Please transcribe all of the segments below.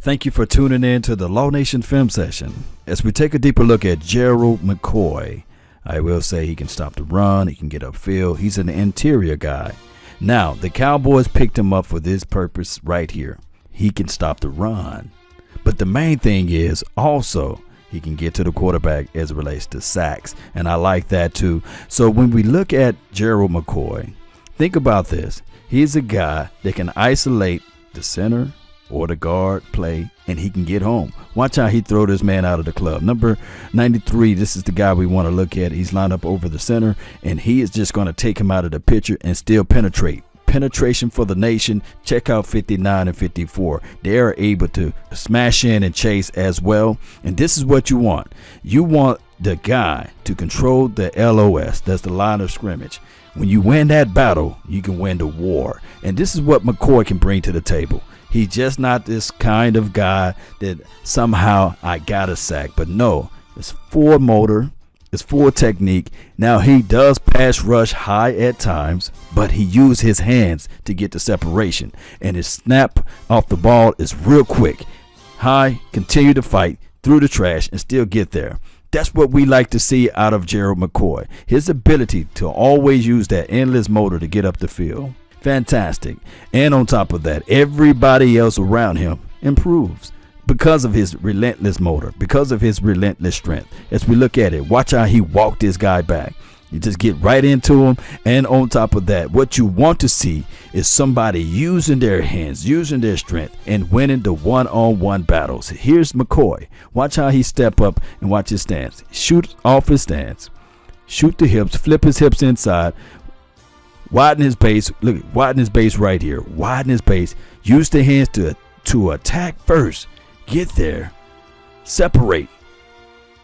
Thank you for tuning in to the Law Nation Film Session. As we take a deeper look at Gerald McCoy, I will say he can stop the run, he can get upfield, he's an interior guy. Now, the Cowboys picked him up for this purpose right here. He can stop the run. But the main thing is also he can get to the quarterback as it relates to sacks, and I like that too. So when we look at Gerald McCoy, think about this. He's a guy that can isolate the center or the guard play, and he can get home. Watch how he throw this man out of the club. Number 93, this is the guy we want to look at. He's lined up over the center, and he is just going to take him out of the picture and still penetrate. Penetration for the nation. Check out 59 and 54. They are able to smash in and chase as well, and this is what you want. You want the guy to control the LOS. That's the line of scrimmage. When you win that battle, you can win the war, and this is what McCoy can bring to the table. He's just not this kind of guy that somehow I got a sack. But no, it's full motor, it's full technique. Now he does pass rush high at times, but he uses his hands to get the separation. And his snap off the ball is real quick. High, continue to fight through the trash and still get there. That's what we like to see out of Gerald McCoy. His ability to always use that endless motor to get up the field. Fantastic. And on top of that, everybody else around him improves because of his relentless motor, because of his relentless strength. As we look at it, watch how he walked this guy back. You just get right into him. And on top of that, what you want to see is somebody using their hands, using their strength, and winning the one-on-one battles. Here's McCoy. Watch how he step up and watch his stance. Shoot off his stance. Shoot the hips, flip his hips inside. Widen his base. Look, widen his base right here. Widen his base. Use the hands to attack first. Get there. Separate.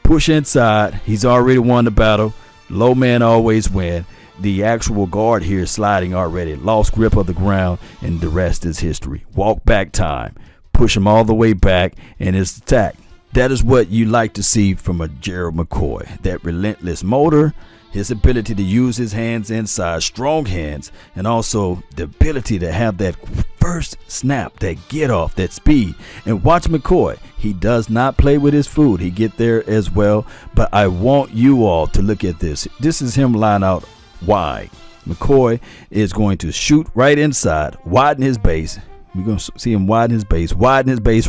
Push inside. He's already won the battle. Low man always win. The actual guard here is sliding already. Lost grip of the ground, and the rest is history. Walk back time. Push him all the way back, and it's attack. That is what you like to see from a Gerald McCoy. That relentless motor. His ability to use his hands inside, strong hands, and also the ability to have that first snap, that get off, that speed. And watch McCoy. He does not play with his food. He get there as well. But I want you all to look at this. This is him line out wide. McCoy is going to shoot right inside, widen his base. We're going to see him widen his base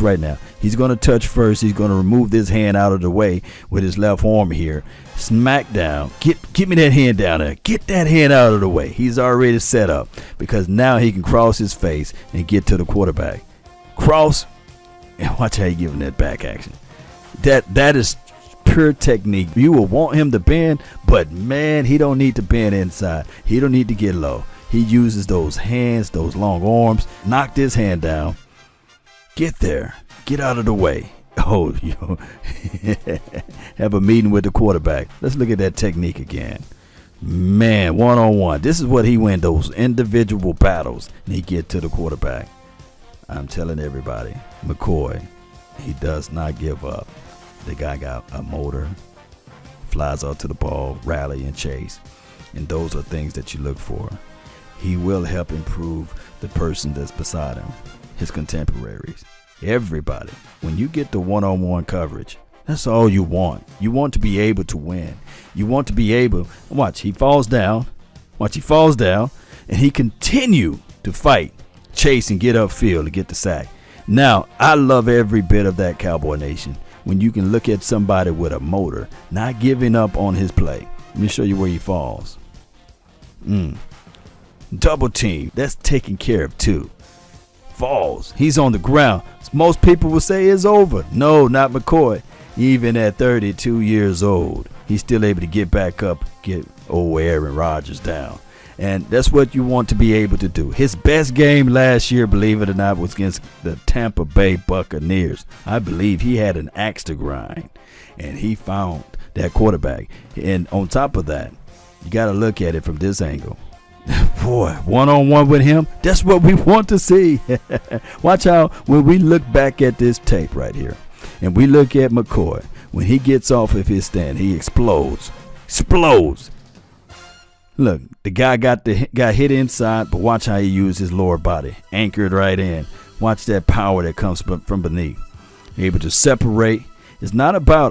right now. He's going to touch first. He's going to remove this hand out of the way with his left arm here. Smack down. Get me that hand down there. Get that hand out of the way. He's already set up because now he can cross his face and get to the quarterback. Cross, and watch how he giving that back action. That is pure technique. You will want him to bend, but man, he don't need to bend inside. He don't need to get low. He uses those hands, those long arms. Knock this hand down. Get there. Get out of the way. Oh, have a meeting with the quarterback. Let's look at that technique again. Man, one-on-one. This is what he wins, those individual battles, and he get to the quarterback. I'm telling everybody, McCoy, he does not give up. The guy got a motor, flies out to the ball, rally and chase, and those are things that you look for. He will help improve the person that's beside him, his contemporaries, everybody. When you get the one-on-one coverage, that's all you want. You want to be able to win. You want to be able, watch, he falls down. Watch, he falls down, and he continue to fight, chase, and get upfield to get the sack. Now, I love every bit of that, Cowboy Nation, when you can look at somebody with a motor, not giving up on his play. Let me show you where he falls. Double team. That's taken care of too. Falls. He's on the ground. Most people will say it's over. No, not McCoy. Even at 32 years old, he's still able to get back up, get old Aaron Rodgers down. And that's what you want to be able to do. His best game last year, believe it or not, was against the Tampa Bay Buccaneers. I believe he had an axe to grind, and he found that quarterback. And on top of that, you got to look at it from this angle. Boy, one-on-one with him, that's what we want to see. Watch how when we look back at this tape right here, and we look at McCoy, when he gets off of his stand, he explodes. Look, the guy got hit inside, but watch how he used his lower body. Anchored right in. Watch that power that comes from beneath. Able to separate. It's not about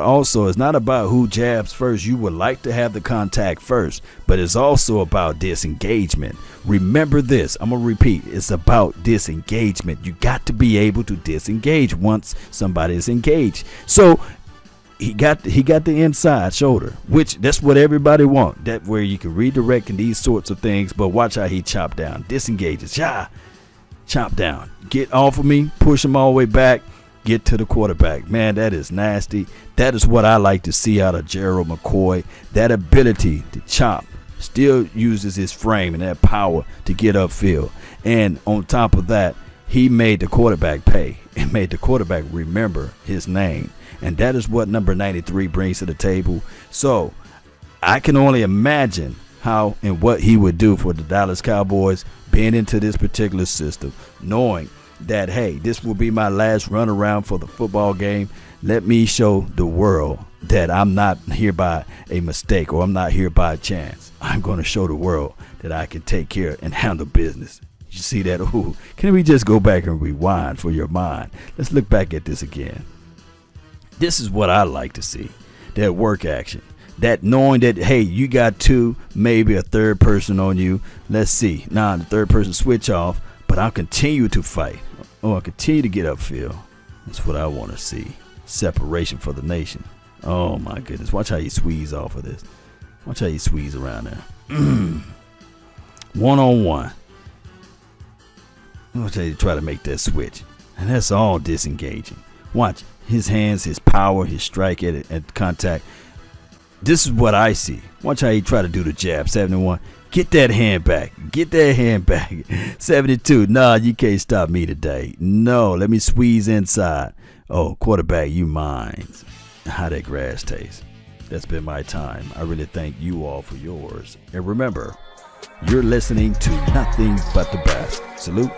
who jabs first. You would like to have the contact first, but it's also about disengagement. Remember this. I'm going to repeat. It's about disengagement. You got to be able to disengage once somebody is engaged. So he got the inside shoulder, which that's what everybody want. That where you can redirect and these sorts of things. But watch how he chopped down, disengages, chop down, get off of me, push him all the way back, get to the quarterback. Man, that is nasty. That is what I like to see out of Gerald McCoy. That ability to chop, still uses his frame and that power to get upfield. And on top of that, he made the quarterback pay and made the quarterback remember his name. And that is what number 93 brings to the table. So I can only imagine how and what he would do for the Dallas Cowboys being into this particular system, knowing that, hey, this will be my last run around for the football game. Let me show the world that I'm not here by a mistake or I'm not here by a chance. I'm going to show the world that I can take care and handle business. You see that? Ooh, can we just go back and rewind for your mind? Let's look back at this again. This is what I like to see, that work action, that knowing that, hey, you got two, maybe a third person on you. Let's see. Now the third person switch off, but I'll continue to fight. I'll continue to get upfield. That's what I want to see. Separation for the nation. Oh, my goodness. Watch how you squeeze off of this. Watch how you squeeze around there. One-on-one. Watch how you try to make that switch. And that's all disengaging. Watch his hands, his power, his strike at contact. This is what I see. Watch how he try to do the jab. 71. Get that hand back. Get that hand back. 72. Nah, you can't stop me today. No, let me squeeze inside. Oh, quarterback, you mine. How that grass tastes. That's been my time. I really thank you all for yours. And remember, you're listening to nothing but the best. Salute.